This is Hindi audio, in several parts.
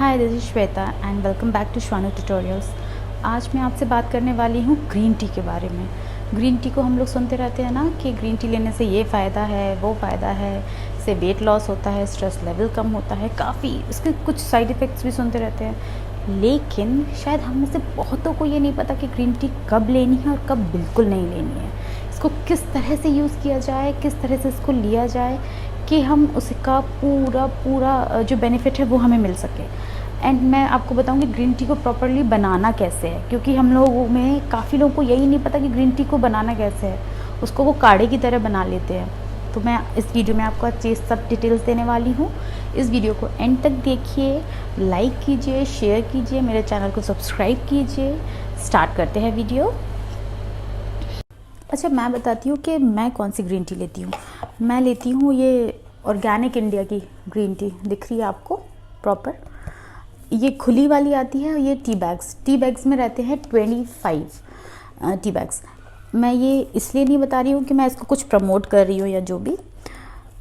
Hi, this is Shweta and welcome back to Shwanu tutorials. आज मैं आपसे बात करने वाली हूँ ग्रीन टी के बारे में। ग्रीन टी को हम लोग सुनते रहते हैं ना कि ग्रीन टी लेने से ये फ़ायदा है, वो फ़ायदा है, इससे वेट लॉस होता है, स्ट्रेस लेवल कम होता है, काफ़ी इसके कुछ साइड इफ़ेक्ट्स भी सुनते रहते हैं। लेकिन शायद हम में से बहुतों को ये नहीं पता कि ग्रीन टी कब लेनी है और कब बिल्कुल नहीं लेनी है। इसको किस तरह से यूज़ किया जाए, किस तरह से इसको लिया जाए कि हम उसका पूरा जो बेनिफिट है वो हमें मिल सके। एंड मैं आपको बताऊंगी ग्रीन टी को प्रॉपर्ली बनाना कैसे है, क्योंकि हम लोगों में काफ़ी लोगों को यही नहीं पता कि ग्रीन टी को बनाना कैसे है। उसको वो काढ़े की तरह बना लेते हैं। तो मैं इस वीडियो में आपको अच्छे सब डिटेल्स देने वाली हूँ। इस वीडियो को एंड तक देखिए, लाइक कीजिए, शेयर कीजिए, मेरे चैनल को सब्सक्राइब कीजिए। स्टार्ट करते हैं वीडियो। अच्छा, मैं बताती हूँ कि मैं कौन सी ग्रीन टी लेती हूँ। मैं लेती हूँ ये ऑर्गेनिक इंडिया की ग्रीन टी, दिख रही है आपको प्रॉपर। ये खुली वाली आती है। ये टी बैग्स में रहते हैं 25 टी बैग्स। मैं ये इसलिए नहीं बता रही हूँ कि मैं इसको कुछ प्रमोट कर रही हूँ या जो भी,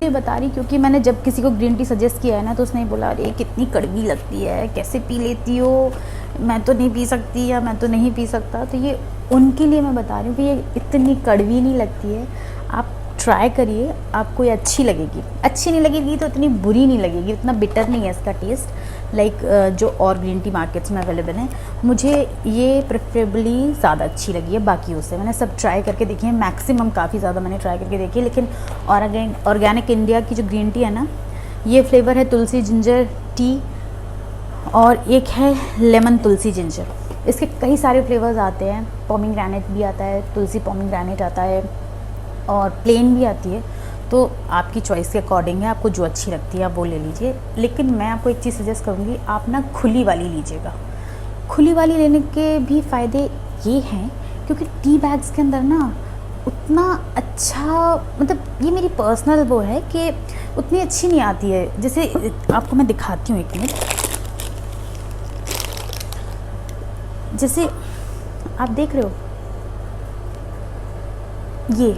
ये बता रही क्योंकि मैंने जब किसी को ग्रीन टी सजेस्ट किया है ना, तो उसने बोला अरे कितनी कड़वी लगती है, कैसे पी लेती हो, मैं तो नहीं पी सकती या मैं तो नहीं पी सकता। तो ये उनके लिए मैं बता रही हूँ कि ये इतनी कड़वी नहीं लगती है। आप ट्राई करिए, आपको ये अच्छी लगेगी। अच्छी नहीं लगेगी तो इतनी बुरी नहीं लगेगी, इतना बिटर नहीं है इसका टेस्ट। लाइक जो और ग्रीन टी मार्केट्स में अवेलेबल हैं, मुझे ये प्रेफरेबली ज़्यादा अच्छी लगी है बाकियों से। मैंने सब ट्राई करके देखी है, मैक्सिमम काफ़ी ज़्यादा मैंने ट्राई करके देखी है। लेकिन ऑर्गेनिक इंडिया की जो ग्रीन टी है ना, ये फ्लेवर है तुलसी जिंजर टी और एक है लेमन तुलसी जिंजर। इसके कई सारे फ्लेवर्स आते हैं, पोमीग्रेनेट भी आता है, तुलसी पोमीग्रेनेट आता है और प्लेन भी आती है। तो आपकी चॉइस के अकॉर्डिंग है, आपको जो अच्छी लगती है आप वो ले लीजिए। लेकिन मैं आपको एक चीज़ सजेस्ट करूँगी, आप ना खुली वाली लीजिएगा। खुली वाली लेने के भी फ़ायदे ये हैं क्योंकि टी बैग्स के अंदर ना उतना अच्छा, मतलब ये मेरी पर्सनल वो है कि उतनी अच्छी नहीं आती है। जैसे आपको मैं दिखाती हूँ, एक मिनट। जैसे आप देख रहे हो, ये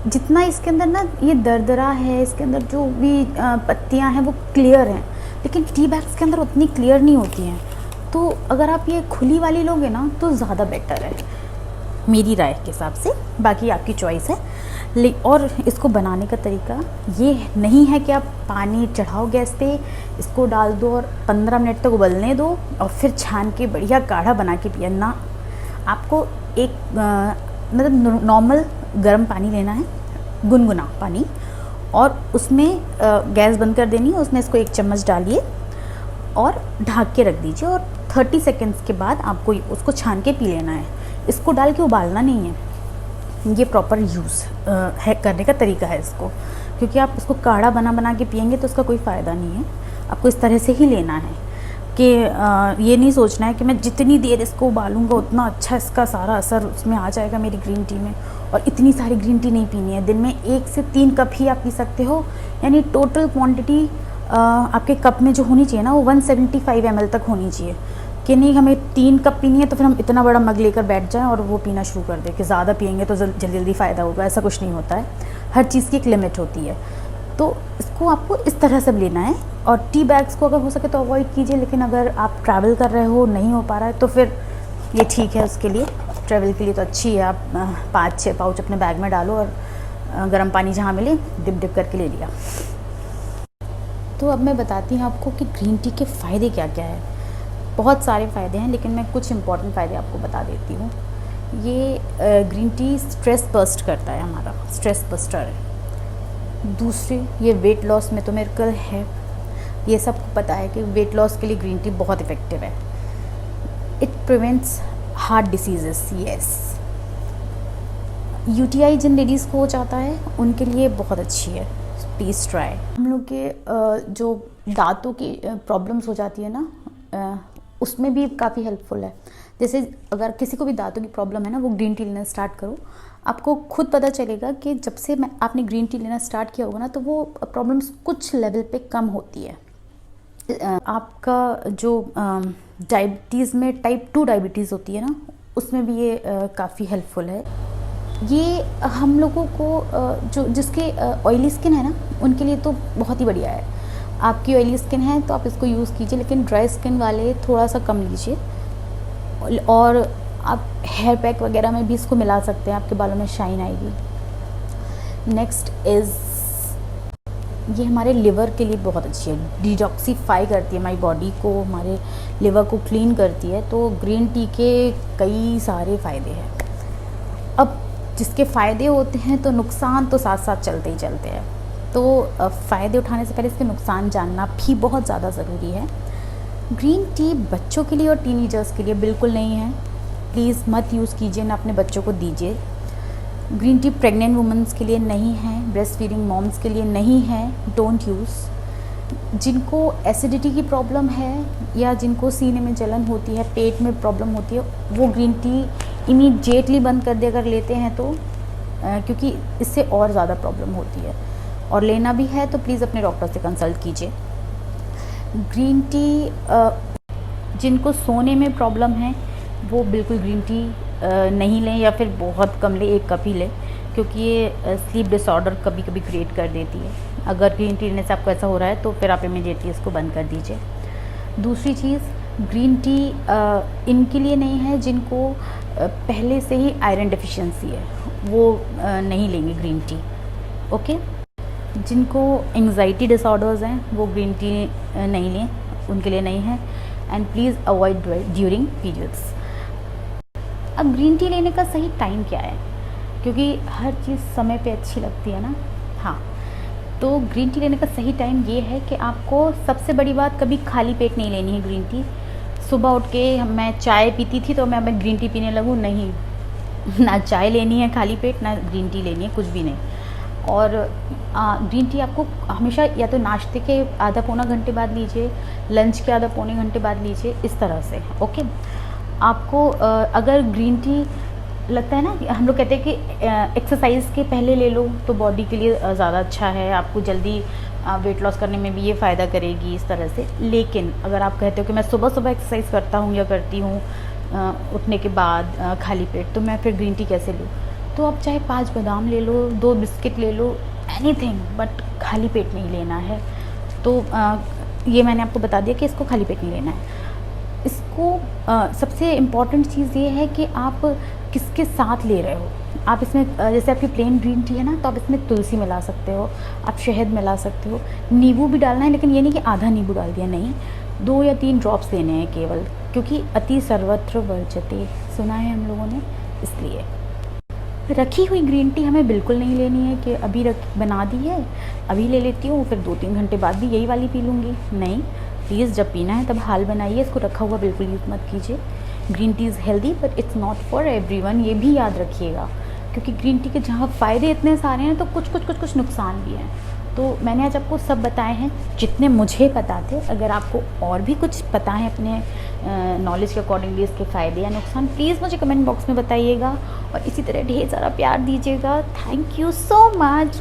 जितना इसके अंदर ना ये दरदरा है, इसके अंदर जो भी पत्तियां हैं वो क्लियर हैं, लेकिन टी बैग्स के अंदर उतनी क्लियर नहीं होती हैं। तो अगर आप ये खुली वाली लोगे ना तो ज़्यादा बेटर है मेरी राय के हिसाब से। बाकी आपकी चॉइस है। और इसको बनाने का तरीका ये नहीं है कि आप पानी चढ़ाओ गैस पे, इसको डाल दो और 15 मिनट तक उबलने दो और फिर छान के बढ़िया गाढ़ा बना के पिया ना। आपको एक मतलब नॉर्मल गर्म पानी लेना है, गुनगुना पानी, और उसमें गैस बंद कर देनी है। उसमें इसको 1 चम्मच डालिए और ढक के रख दीजिए और 30 सेकेंड्स के बाद आपको उसको छान के पी लेना है। इसको डाल के उबालना नहीं है। ये प्रॉपर यूज़ है करने का तरीका है इसको, क्योंकि आप इसको काढ़ा बना के पियेंगे तो उसका कोई फ़ायदा नहीं है। आपको इस तरह से ही लेना है कि ये नहीं सोचना है कि मैं जितनी देर इसको उबालूंगा उतना अच्छा इसका सारा असर उसमें आ जाएगा मेरी ग्रीन टी में, और इतनी सारी ग्रीन टी नहीं पीनी है। दिन में 1 से 3 कप ही आप पी सकते हो। यानी टोटल क्वांटिटी आपके कप में जो होनी चाहिए ना, वो 175 ml तक होनी चाहिए। कि नहीं हमें 3 कप पीनी है तो फिर हम इतना बड़ा मग लेकर बैठ जाएं और वो पीना शुरू कर दें कि ज़्यादा पियेंगे तो जल्दी जल्दी फ़ायदा होगा। ऐसा कुछ नहीं होता है, हर चीज़ की एक लिमिट होती है। तो इसको आपको इस तरह से लेना है। और टी बैग्स को अगर हो सके तो अवॉइड कीजिए, लेकिन अगर आप ट्रैवल कर रहे हो, नहीं हो पा रहा है, तो फिर ये ठीक है। उसके लिए, ट्रैवल के लिए तो अच्छी है। आप 5-6 पाउच अपने बैग में डालो और गर्म पानी जहाँ मिले डिप करके ले लिया। तो अब मैं बताती हूँ आपको कि ग्रीन टी के फ़ायदे क्या क्या है। बहुत सारे फ़ायदे हैं, लेकिन मैं कुछ इंपॉर्टेंट फ़ायदे आपको बता देती हूँ। ये ग्रीन टी स्ट्रेस बस्ट करता है, हमारा स्ट्रेस बस्टर है। दूसरी, ये वेट लॉस में तो मिरेकल है। ये सबको पता है कि वेट लॉस के लिए ग्रीन टी बहुत इफ़ेक्टिव है। It prevents heart diseases. Yes, UTI जिन लेडीज़ को हो जाता है उनके लिए बहुत अच्छी है, प्लीज़ ट्राई। हम लोग के जो दांतों की प्रॉब्लम्स हो जाती है ना, उसमें भी काफ़ी हेल्पफुल है। जैसे अगर किसी को भी दांतों की प्रॉब्लम है ना, वो ग्रीन टी लेना स्टार्ट करो। आपको खुद पता चलेगा कि जब से आपने ग्रीन टी लेना स्टार्ट किया होगा ना, तो वो प्रॉब्लम्स कुछ लेवल पे कम होती है। आपका जो डायबिटीज़ में टाइप 2 डायबिटीज़ होती है ना, उसमें भी ये काफ़ी हेल्पफुल है। ये हम लोगों को जो जिसके ऑयली स्किन है ना, उनके लिए तो बहुत ही बढ़िया है। आपकी ऑयली स्किन है तो आप इसको यूज़ कीजिए, लेकिन ड्राई स्किन वाले थोड़ा सा कम लीजिए। और आप हेयर पैक वगैरह में भी इसको मिला सकते हैं, आपके बालों में शाइन आएगी। नेक्स्ट इज़, ये हमारे लिवर के लिए बहुत अच्छी है, डिटॉक्सीफाई करती है हमारी बॉडी को, हमारे लिवर को क्लीन करती है। तो ग्रीन टी के कई सारे फ़ायदे हैं। अब जिसके फ़ायदे होते हैं तो नुकसान तो साथ साथ चलते ही चलते हैं। तो फ़ायदे उठाने से पहले इसके नुकसान जानना भी बहुत ज़्यादा ज़रूरी है। ग्रीन टी बच्चों के लिए और टीनेजर्स के लिए बिल्कुल नहीं है, प्लीज़ मत यूज़ कीजिए, ना अपने बच्चों को दीजिए। ग्रीन टी प्रेग्नेंट वुमेंस के लिए नहीं है, ब्रेस्ट फीडिंग मॉम्स के लिए नहीं है, डोंट यूज़। जिनको एसिडिटी की प्रॉब्लम है या जिनको सीने में जलन होती है, पेट में प्रॉब्लम होती है, वो ग्रीन टी इमीडिएटली बंद कर दे अगर लेते हैं तो, क्योंकि इससे और ज़्यादा प्रॉब्लम होती है। और लेना भी है तो प्लीज़ अपने डॉक्टर से कंसल्ट कीजिए। ग्रीन टी जिनको सोने में प्रॉब्लम है वो बिल्कुल ग्रीन टी नहीं लें, या फिर बहुत कम लें, 1 कप ही लें, क्योंकि ये स्लीप डिसऑर्डर कभी कभी क्रिएट कर देती है। अगर ग्रीन टी लेने से आपको ऐसा हो रहा है तो फिर आप इमीडिएटली इसको बंद कर दीजिए। दूसरी चीज़, ग्रीन टी इनके लिए नहीं है जिनको पहले से ही आयरन डेफिशिएंसी है, वो नहीं लेंगे ग्रीन टी। ओके, जिनको एंग्जाइटी डिसऑर्डर्स हैं वो ग्रीन टी नहीं लें, उनके लिए नहीं है। And please avoid during periods. अब ग्रीन टी लेने का सही टाइम क्या है, क्योंकि हर चीज़ समय पे अच्छी लगती है ना। हाँ, तो ग्रीन टी लेने का सही टाइम ये है कि आपको सबसे बड़ी बात, कभी खाली पेट नहीं लेनी है ग्रीन टी। सुबह उठ के मैं चाय पीती थी तो मैं ग्रीन टी पीने लगूँ, नहीं, ना चाय लेनी है खाली पेट, ना ग्रीन टी लेनी है, कुछ भी नहीं। और ग्रीन टी आपको हमेशा या तो नाश्ते के आधा पौना घंटे बाद लीजिए, लंच के आधा पौने घंटे बाद लीजिए, इस तरह से। ओके, आपको अगर ग्रीन टी लगता है ना कि हम लोग कहते हैं कि एक्सरसाइज के पहले ले लो तो बॉडी के लिए ज़्यादा अच्छा है, आपको जल्दी वेट लॉस करने में भी ये फ़ायदा करेगी, इस तरह से। लेकिन अगर आप कहते हो कि मैं सुबह सुबह एक्सरसाइज करता हूँ या करती हूँ उठने के बाद खाली पेट, तो मैं फिर ग्रीन टी कैसे लूँ? तो आप चाहे 5 बादाम ले लो, 2 बिस्किट ले लो, एनीथिंग, बट खाली पेट नहीं लेना है। तो ये मैंने आपको बता दिया कि इसको खाली पेट नहीं लेना है। इसको सबसे इम्पॉर्टेंट चीज़ ये है कि आप किसके साथ ले रहे हो। आप इसमें जैसे आपकी प्लेन ग्रीन टी है ना, तो आप इसमें तुलसी मिला सकते हो, आप शहद मिला सकते हो, नींबू भी डालना है, लेकिन ये नहीं कि आधा नींबू डाल दिया, नहीं, 2 या 3 ड्रॉप्स लेने हैं केवल, क्योंकि अति सर्वत्र वर्जते सुना है हम लोगों ने, इसलिए। रखी हुई ग्रीन टी हमें बिल्कुल नहीं लेनी है कि अभी बना दी है, अभी ले लेती हूँ, फिर 2-3 घंटे बाद भी यही वाली पी लूँगी, नहीं। प्लीज़ जब पीना है तब हाल बनाइए, इसको रखा हुआ बिल्कुल यूज़ मत कीजिए। Green tea is healthy but it's not for everyone, ये भी याद रखिएगा, क्योंकि ग्रीन टी के जहाँ फ़ायदे इतने सारे हैं तो कुछ नुकसान भी हैं। तो मैंने आज आपको सब बताए हैं जितने मुझे पता थे। अगर आपको और भी कुछ पता है अपने नॉलेज के अकॉर्डिंगली इसके फ़ायदे या नुकसान, प्लीज़ मुझे कमेंट बॉक्स में बताइएगा, और इसी तरह ढेर सारा प्यार दीजिएगा। Thank you so much.